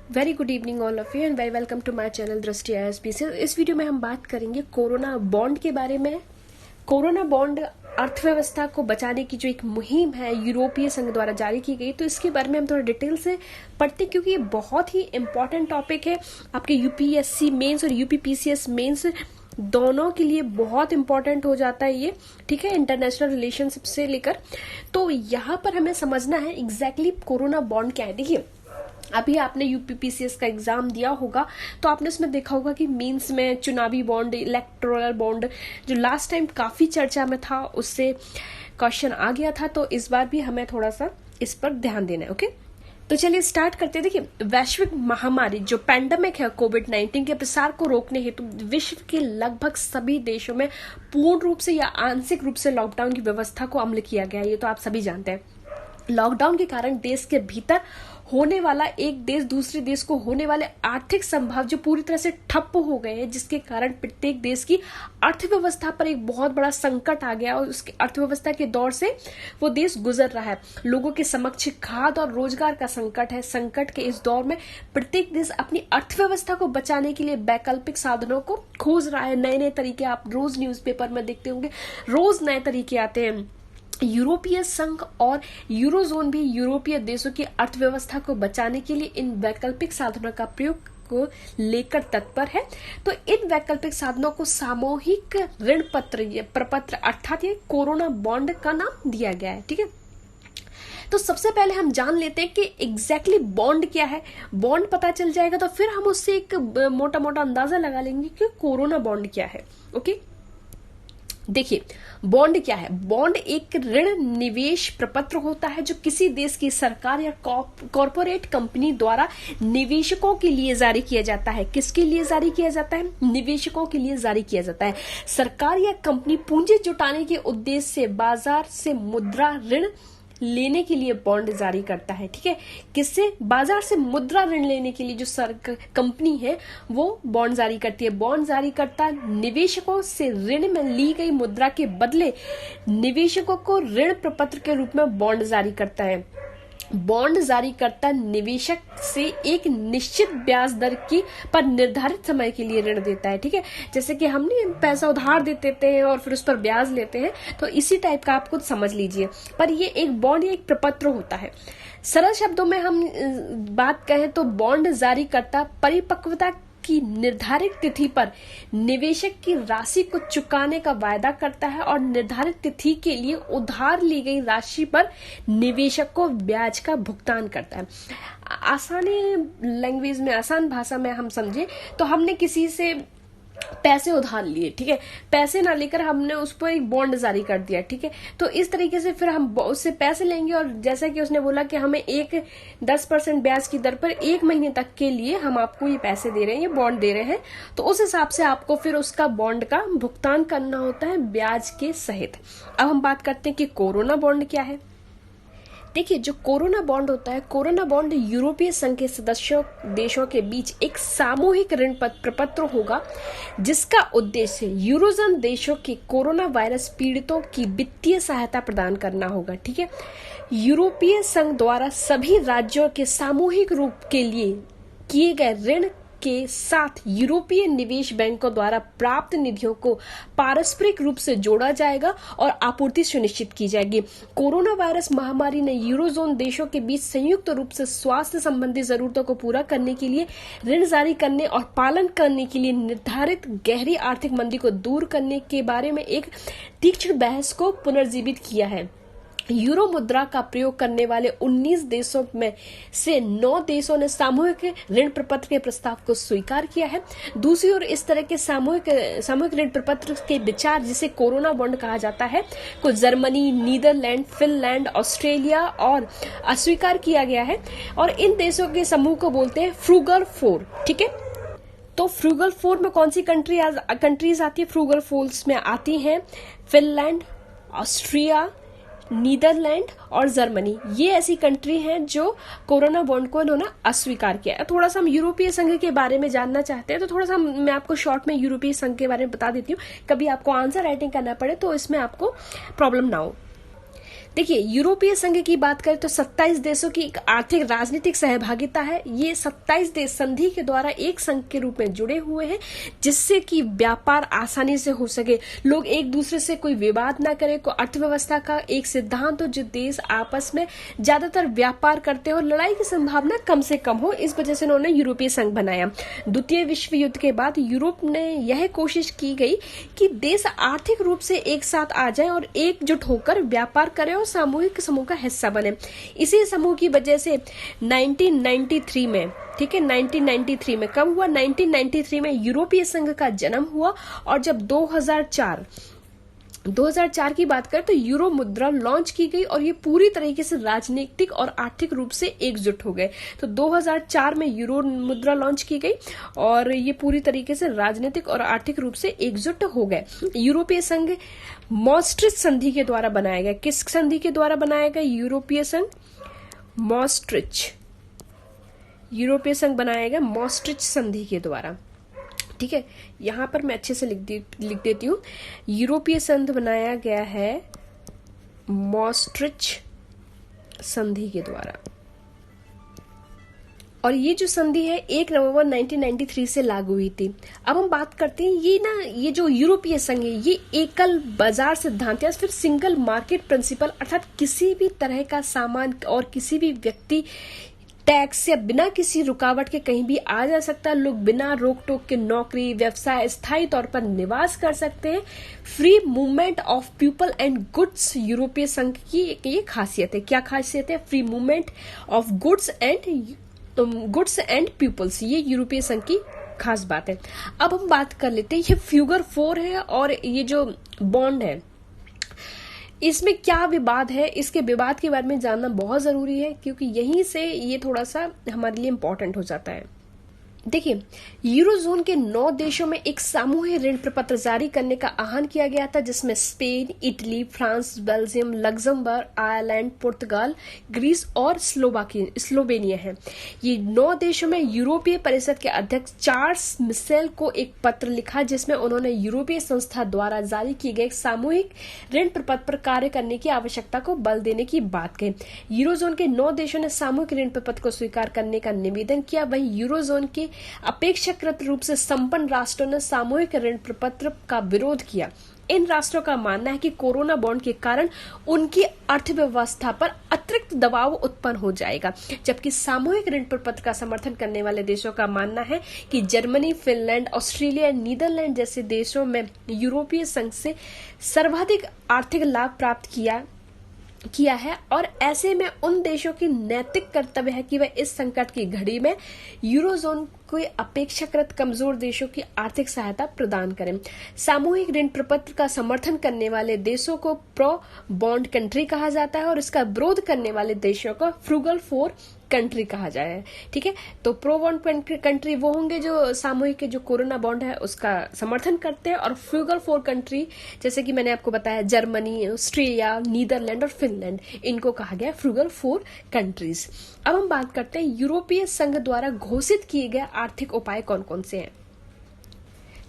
Very good evening all of you and very welcome to my channel Drishti ISPC। इस video में हम बात करेंगे कोरोना बॉन्ड के बारे में। कोरोना बॉन्ड अर्थव्यवस्था को बचाने की जो एक मुहिम है यूरोपीय संघ द्वारा जारी की गई, तो इसके बारे में हम थोड़ा डिटेल से पढ़ते हैं क्योंकि ये बहुत ही इंपॉर्टेंट टॉपिक है। आपके UPSC मेंस और UPPCS मेंस दोनों के लिए बहुत इंपॉर्टेंट हो जाता है ये, ठीक है, इंटरनेशनल रिलेशनशिप से लेकर। तो यहाँ पर हमें समझना है एग्जैक्टली कोरोना बॉन्ड क्या है। देखिए, अभी आपने UPPCS का एग्जाम दिया होगा तो आपने इसमें देखा होगा कि मीन्स में चुनावी बॉन्ड, इलेक्टोरल बॉन्ड जो लास्ट टाइम काफी चर्चा में था उससे क्वेश्चन आ गया था, तो इस बार भी हमें थोड़ा सा इस पर ध्यान देना है। ओके, तो चलिए स्टार्ट करते हैं। देखिए, वैश्विक महामारी जो पैंडेमिक है कोविड-19 के प्रसार को रोकने हेतु विश्व के लगभग सभी देशों में पूर्ण रूप से या आंशिक रूप से लॉकडाउन की व्यवस्था को अमल किया गया है। ये तो आप सभी जानते हैं। लॉकडाउन के कारण देश के भीतर होने वाला एक देश दूसरे देश को होने वाले आर्थिक संभाव जो पूरी तरह से ठप हो गए हैं, जिसके कारण प्रत्येक देश की अर्थव्यवस्था पर एक बहुत बड़ा संकट आ गया और उसकी अर्थव्यवस्था के दौर से वो देश गुजर रहा है। लोगों के समक्ष खाद्य और रोजगार का संकट है। संकट के इस दौर में प्रत्येक देश अपनी अर्थव्यवस्था को बचाने के लिए वैकल्पिक साधनों को खोज रहा है। नए नए तरीके आप रोज न्यूज़पेपर में देखते होंगे, रोज नए तरीके आते हैं। यूरोपीय संघ और यूरोजोन भी यूरोपीय देशों की अर्थव्यवस्था को बचाने के लिए इन वैकल्पिक साधनों का प्रयोग को लेकर तत्पर है। तो इन वैकल्पिक साधनों को सामूहिक ऋण प्रपत्र अर्थात ये कोरोना बॉन्ड का नाम दिया गया है, ठीक है। तो सबसे पहले हम जान लेते हैं कि एग्जैक्टली बॉन्ड क्या है। बॉन्ड पता चल जाएगा तो फिर हम उससे एक मोटा मोटा अंदाजा लगा लेंगे कि कोरोना बॉन्ड क्या है। ओके, देखिए, बॉन्ड क्या है। बॉन्ड एक ऋण निवेश प्रपत्र होता है जो किसी देश की सरकार या कॉरपोरेट कंपनी द्वारा निवेशकों के लिए जारी किया जाता है। किसके लिए जारी किया जाता है? निवेशकों के लिए जारी किया जाता है। सरकार या कंपनी पूंजी जुटाने के उद्देश्य से बाजार से मुद्रा ऋण लेने के लिए बॉन्ड जारी करता है, ठीक है। किससे? बाजार से मुद्रा ऋण लेने के लिए जो कंपनी है वो बॉन्ड जारी करती है। बॉन्ड जारी करता निवेशकों से ऋण में ली गई मुद्रा के बदले निवेशकों को ऋण प्रपत्र के रूप में बॉन्ड जारी करता है। बॉन्ड जारी करता निवेशक से एक निश्चित ब्याज दर की पर निर्धारित समय के लिए ऋण देता है, ठीक है। जैसे कि हमने पैसा उधार दे देते हैं और फिर उस पर ब्याज लेते हैं, तो इसी टाइप का आप खुद समझ लीजिए। पर ये एक बॉन्ड या एक प्रपत्र होता है। सरल शब्दों में हम बात कहें तो बॉन्ड जारी करता परिपक्वता की निर्धारित तिथि पर निवेशक की राशि को चुकाने का वायदा करता है और निर्धारित तिथि के लिए उधार ली गई राशि पर निवेशक को ब्याज का भुगतान करता है। आसानी लैंग्वेज में, आसान भाषा में हम समझे तो हमने किसी से पैसे उधार लिए, ठीक है। पैसे ना लेकर हमने उस पर एक बॉन्ड जारी कर दिया, ठीक है। तो इस तरीके से फिर हम उससे पैसे लेंगे और जैसा कि उसने बोला कि हमें 10% ब्याज की दर पर 1 महीने तक के लिए हम आपको ये पैसे दे रहे हैं, ये बॉन्ड दे रहे हैं, तो उस हिसाब से आपको फिर उसका बॉन्ड का भुगतान करना होता है ब्याज के सहित। अब हम बात करते हैं कि कोरोना बॉन्ड क्या है। देखिए, जो कोरोना बॉन्ड होता है, कोरोना बॉन्ड यूरोपीय संघ के सदस्यों देशों के बीच एक सामूहिक ऋण प्रपत्र होगा जिसका उद्देश्य यूरोजोन देशों के कोरोना वायरस पीड़ितों की वित्तीय सहायता प्रदान करना होगा, ठीक है। यूरोपीय संघ द्वारा सभी राज्यों के सामूहिक रूप के लिए किए गए ऋण के साथ यूरोपीय निवेश बैंकों द्वारा प्राप्त निधियों को पारस्परिक रूप से जोड़ा जाएगा और आपूर्ति सुनिश्चित की जाएगी। कोरोना वायरस महामारी ने यूरोजोन देशों के बीच संयुक्त रूप से स्वास्थ्य संबंधी जरूरतों को पूरा करने के लिए ऋण जारी करने और पालन करने के लिए निर्धारित गहरी आर्थिक मंदी को दूर करने के बारे में एक तीक्ष्ण बहस को पुनर्जीवित किया है। यूरो मुद्रा का प्रयोग करने वाले 19 देशों में से 9 देशों ने सामूहिक ऋण प्रपत्र के प्रस्ताव को स्वीकार किया है। दूसरी ओर इस तरह के सामूहिक ऋण प्रपत्र के विचार, जिसे कोरोना बॉन्ड कहा जाता है, को जर्मनी, नीदरलैंड, फिनलैंड, ऑस्ट्रेलिया और अस्वीकार किया गया है और इन देशों के समूह को बोलते हैं फ्रूगल 4, ठीक है। तो फ्रूगल 4 में कौन सी कंट्रीज आती है? फ्रूगल 4 में आती हैं फिनलैंड, ऑस्ट्रिया, नीदरलैंड और जर्मनी। ये ऐसी कंट्री हैं जो कोरोना बॉन्ड को इन्होंने अस्वीकार किया है। थोड़ा सा हम यूरोपीय संघ के बारे में जानना चाहते हैं तो थोड़ा सा मैं आपको शॉर्ट में यूरोपीय संघ के बारे में बता देती हूँ, कभी आपको आंसर राइटिंग करना पड़े तो इसमें आपको प्रॉब्लम ना हो। देखिए, यूरोपीय संघ की बात करें तो 27 देशों की एक आर्थिक राजनीतिक सहभागिता है। ये 27 देश संधि के द्वारा एक संघ के रूप में जुड़े हुए हैं, जिससे कि व्यापार आसानी से हो सके, लोग एक दूसरे से कोई विवाद ना करें। को अर्थव्यवस्था का एक सिद्धांत हो जो देश आपस में ज्यादातर व्यापार करते हो, लड़ाई की संभावना कम से कम हो, इस वजह से उन्होंने यूरोपीय संघ बनाया। द्वितीय विश्व युद्ध के बाद यूरोप ने यह कोशिश की गई कि देश आर्थिक रूप से एक साथ आ जाए और एकजुट होकर व्यापार करें और सामूहिक समूह का हिस्सा बने। इसी समूह की वजह से 1993 में, ठीक है, 1993 में कब हुआ? 1993 में यूरोपीय संघ का जन्म हुआ। और जब 2004 की बात करें तो यूरो मुद्रा लॉन्च की गई और ये पूरी तरीके से राजनीतिक और आर्थिक रूप से एकजुट हो गए। तो 2004 में यूरो मुद्रा लॉन्च की गई और ये पूरी तरीके से राजनीतिक और आर्थिक रूप से एकजुट हो गए। यूरोपीय संघ मॉस्ट्रिच संधि के द्वारा बनाया गया। किस संधि के द्वारा बनाया गया यूरोपीय संघ? मॉस्ट्रिच। यूरोपीय संघ बनाया गया मॉस्ट्रिच संधि के द्वारा। ठीक है, यहां पर मैं अच्छे से लिख देती हूं। यूरोपीय संघ बनाया गया है मॉस्ट्रिच संधि के द्वारा। और ये जो संधि है 1 नवंबर 1993 से लागू हुई थी। अब हम बात करते हैं ये जो यूरोपीय संघ है, ये एकल बाजार सिद्धांत या फिर सिंगल मार्केट प्रिंसिपल, अर्थात किसी भी तरह का सामान और किसी भी व्यक्ति टैक्स या बिना किसी रुकावट के कहीं भी आ जा सकता है। लोग बिना रोक टोक के नौकरी, व्यवसाय, स्थायी तौर पर निवास कर सकते हैं। Free movement of people and goods यूरोपीय संघ की ये खासियत है। क्या खासियत है? Free movement of goods and peoples, ये यूरोपीय संघ की खास बात है। अब हम बात कर लेते हैं, ये फिगर 4 है और ये जो बॉन्ड है इसमें क्या विवाद है, इसके विवाद के बारे में जानना बहुत जरूरी है, क्योंकि यहीं से ये थोड़ा सा हमारे लिए इंपॉर्टेंट हो जाता है। देखिए, यूरोजोन के 9 देशों में एक सामूहिक ऋण प्रपत्र जारी करने का आह्वान किया गया था, जिसमें Spain, Italy, France, Belgium, Luxembourg, Ireland, पुर्तगाल, ग्रीस और स्लोवेनिया है। ये 9 देशों में यूरोपीय परिषद के अध्यक्ष चार्ल्स मिशेल को एक पत्र लिखा, जिसमें उन्होंने यूरोपीय संस्था द्वारा जारी किए गए सामूहिक ऋण प्रपत्र पर कार्य करने की आवश्यकता को बल देने की बात कही। यूरोजोन के 9 देशों ने सामूहिक ऋण प्रपत्र को स्वीकार करने का निवेदन किया। वहीं यूरोजोन के अपेक्षाकृत रूप से संपन्न राष्ट्रों ने सामूहिक ऋण प्रपत्र का विरोध किया। इन राष्ट्रों का मानना है कि कोरोना बॉन्ड के कारण उनकी अर्थव्यवस्था पर अतिरिक्त दबाव उत्पन्न हो जाएगा, जबकि सामूहिक ऋण प्रपत्र का समर्थन करने वाले देशों का मानना है कि जर्मनी, फिनलैंड, ऑस्ट्रेलिया, नीदरलैंड जैसे देशों में यूरोपीय संघ से सर्वाधिक आर्थिक लाभ प्राप्त किया है और ऐसे में उन देशों की नैतिक कर्तव्य है कि वे इस संकट की घड़ी में यूरोजोन को अपेक्षाकृत कमजोर देशों की आर्थिक सहायता प्रदान करें। सामूहिक ऋण प्रपत्र का समर्थन करने वाले देशों को प्रो बॉन्ड कंट्री कहा जाता है और इसका विरोध करने वाले देशों को फ्रूगल 4 कंट्री कहा जाए। ठीक है, तो प्रो बॉन्ड कंट्री वो होंगे जो सामूहिक जो कोरोना बॉन्ड है उसका समर्थन करते हैं, और फ्रूगल 4 कंट्री जैसे कि मैंने आपको बताया जर्मनी, ऑस्ट्रेलिया, नीदरलैंड और फिनलैंड, इनको कहा गया फ्रूगल 4 कंट्रीज। अब हम बात करते हैं यूरोपीय संघ द्वारा घोषित किए गए आर्थिक उपाय कौन कौन से हैं।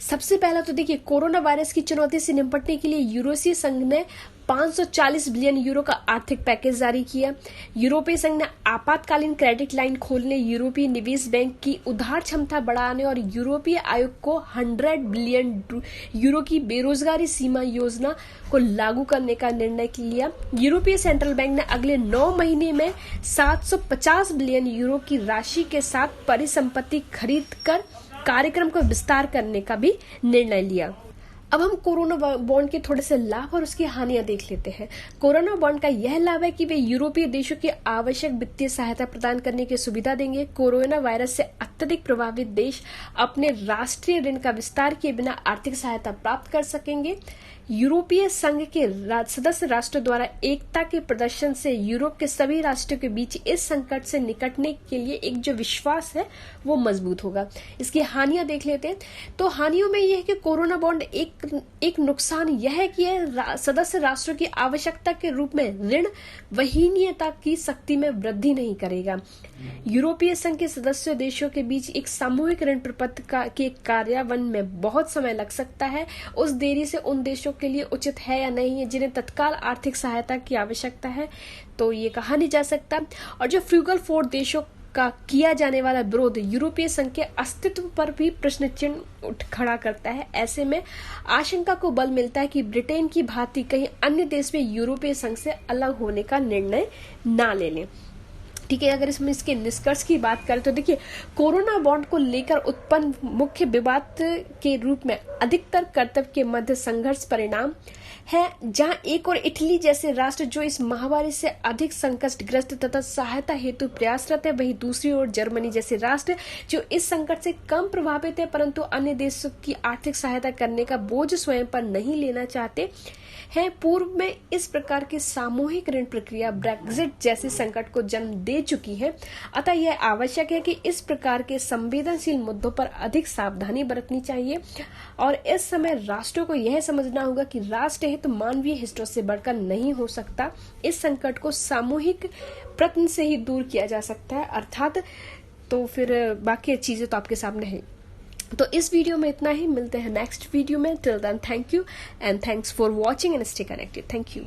सबसे पहला तो देखिए, कोरोना वायरस की चुनौती से निपटने के लिए यूरोपीय संघ ने 540 बिलियन यूरो का आर्थिक पैकेज जारी किया। यूरोपीय संघ ने आपातकालीन क्रेडिट लाइन खोलने, यूरोपीय निवेश बैंक की उधार क्षमता बढ़ाने और यूरोपीय आयोग को 100 बिलियन यूरो की बेरोजगारी सीमा योजना को लागू करने का निर्णय लिया। यूरोपीय सेंट्रल बैंक ने अगले 9 महीने में 750 बिलियन यूरो की राशि के साथ परिसंपत्ति खरीद कर कार्यक्रम को विस्तार करने का भी निर्णय लिया। अब हम कोरोना बॉन्ड के थोड़े से लाभ और उसकी हानियां देख लेते हैं। कोरोना बॉन्ड का यह लाभ है कि वे यूरोपीय देशों की आवश्यक वित्तीय सहायता प्रदान करने की सुविधा देंगे। कोरोना वायरस से अत्यधिक प्रभावित देश अपने राष्ट्रीय ऋण का विस्तार किए बिना आर्थिक सहायता प्राप्त कर सकेंगे। यूरोपीय संघ के सदस्य राष्ट्रों द्वारा एकता के प्रदर्शन से यूरोप के सभी राष्ट्रों के बीच इस संकट से निकटने के लिए एक जो विश्वास है वो मजबूत होगा। इसकी हानियां देख लेते हैं। तो हानियों में यह है कि कोरोना बॉन्ड एक नुकसान यह है कि यह सदस्य राष्ट्रों की आवश्यकता के रूप में ऋण वहीनियता की शक्ति में वृद्धि नहीं करेगा। यूरोपीय संघ के सदस्य देशों के बीच एक सामूहिक ऋण प्रपत्र के कार्यान्वयन में बहुत समय लग सकता है। उस देरी से उन देशों के लिए उचित है या नहीं है, जिन्हें तत्काल आर्थिक सहायता की आवश्यकता है, तो ये कहा नहीं जा सकता। और जो फ्रूगल 4 देशों का किया जाने वाला विरोध यूरोपीय संघ के अस्तित्व पर भी प्रश्न चिन्ह खड़ा करता है। ऐसे में आशंका को बल मिलता है कि ब्रिटेन की भांति कहीं अन्य देश में यूरोपीय संघ से अलग होने का निर्णय ना ले लें। ठीक है, अगर इसमें इसके निष्कर्ष की बात करें तो देखिए, कोरोना बॉन्ड को लेकर उत्पन्न मुख्य विवाद के रूप में अधिकतर कर्तव्य के मध्य संघर्ष परिणाम है, जहां एक और इटली जैसे राष्ट्र जो इस महामारी से अधिक संकटग्रस्त तथा सहायता हेतु प्रयासरत है, वहीं दूसरी ओर जर्मनी जैसे राष्ट्र जो इस संकट से कम प्रभावित है परंतु अन्य देशों की आर्थिक सहायता करने का बोझ स्वयं पर नहीं लेना चाहते हैं। पूर्व में इस प्रकार की सामूहिक ऋण प्रक्रिया ब्रेक्जिट जैसे संकट को जन्म दे चुकी है। अतः यह आवश्यक है कि इस प्रकार के संवेदनशील मुद्दों पर अधिक सावधानी बरतनी चाहिए और इस समय राष्ट्रों को यह समझना होगा कि राष्ट्र हित मानवीय हितों से बढ़कर नहीं हो सकता। इस संकट को सामूहिक प्रयत्न से ही दूर किया जा सकता है, अर्थात तो फिर बाकी चीजें तो आपके सामने है। तो इस वीडियो में इतना ही, मिलते हैं नेक्स्ट वीडियो में। Till then thank you and thanks for watching and stay connected. Thank you.